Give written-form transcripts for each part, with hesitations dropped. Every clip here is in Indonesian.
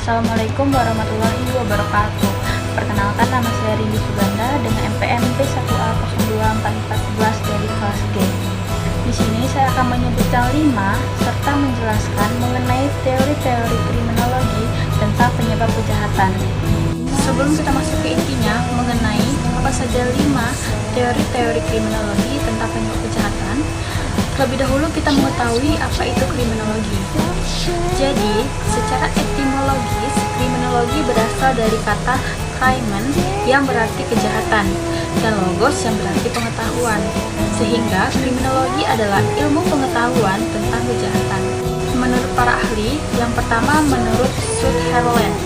Assalamualaikum warahmatullahi wabarakatuh. Perkenalkan, nama saya Rindy Suganda dengan MPM B1A024411 dari kelas G. Di sini saya akan menyebutkan 5 serta menjelaskan mengenai teori-teori kriminologi tentang penyebab kejahatan. Sebelum kita masuk ke intinya mengenai apa saja 5 teori-teori kriminologi tentang penyebab kejahatan, terlebih dahulu kita mengetahui apa itu kriminologi. Jadi, secara etimologis, kriminologi berasal dari kata krimen yang berarti kejahatan dan logos yang berarti pengetahuan. Sehingga kriminologi adalah ilmu pengetahuan tentang kejahatan. Menurut para ahli, yang pertama menurut Sutherland,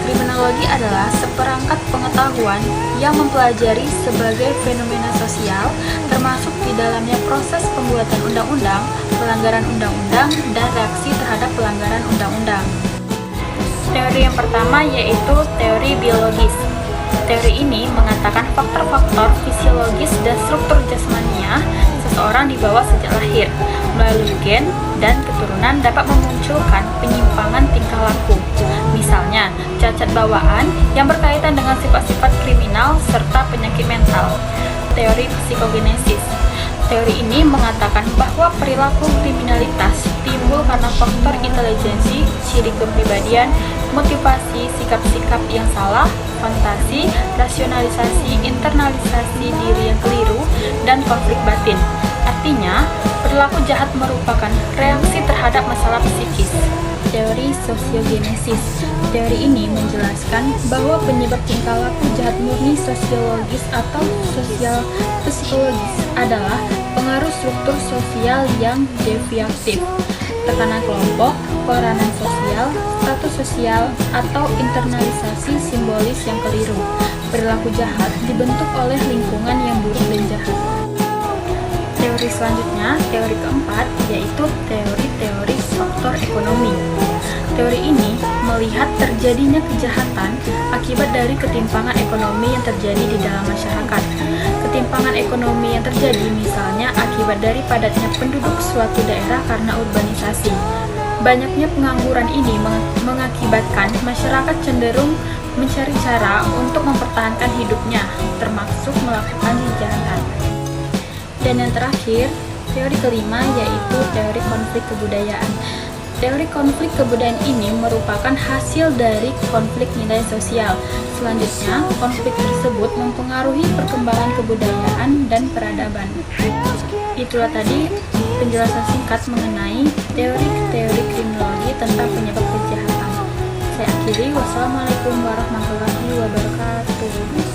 kriminologi adalah seperangkat pengetahuan yang mempelajari sebagai fenomena sosial, termasuk di dalamnya proses pembuatan undang-undang, pelanggaran undang-undang, dan reaksi terhadap pelanggaran undang-undang. Teori yang pertama yaitu teori biologis. Teori ini mengatakan faktor-faktor fisiologis dan struktur jasmania seseorang dibawa sejak lahir, melalui gen dan keturunan dapat memunculkan penyimpangan tingkah laku. Misalnya, cacat bawaan yang berkaitan dengan sifat-sifat kriminal serta penyakit mental. Teori psikogenesis. Teori ini mengatakan bahwa perilaku kriminalitas timbul karena faktor intelijensi, ciri kepribadian, motivasi, sikap-sikap yang salah, fantasi, rasionalisasi, internalisasi diri yang keliru, dan konflik batin. Artinya, perilaku jahat merupakan reaksi terhadap masalah psikis. Teori sosiogenesis. Teori ini menjelaskan bahwa penyebab tingkah laku jahat murni sosiologis atau sosial psikologis adalah pengaruh struktur sosial yang deviatif, tekanan kelompok, peranan sosial, status sosial, atau internalisasi simbolis yang keliru. Perilaku jahat dibentuk oleh lingkungan yang buruk dan jahat. Teori selanjutnya, teori keempat, yaitu teori-teori faktor ekonomi. Teori ini melihat terjadinya kejahatan akibat dari ketimpangan ekonomi yang terjadi di dalam masyarakat. Ketimpangan ekonomi yang terjadi misalnya akibat dari padatnya penduduk suatu daerah karena urbanisasi. Banyaknya pengangguran ini mengakibatkan masyarakat cenderung mencari cara untuk mempertahankan hidupnya, termasuk melakukan kejahatan. Dan yang terakhir, teori kelima yaitu teori konflik kebudayaan. Teori konflik kebudayaan ini merupakan hasil dari konflik nilai sosial. Selanjutnya, konflik tersebut mempengaruhi perkembangan kebudayaan dan peradaban. Itulah tadi penjelasan singkat mengenai teori-teori kriminologi tentang penyebab kejahatan. Saya akhiri, wassalamualaikum warahmatullahi wabarakatuh.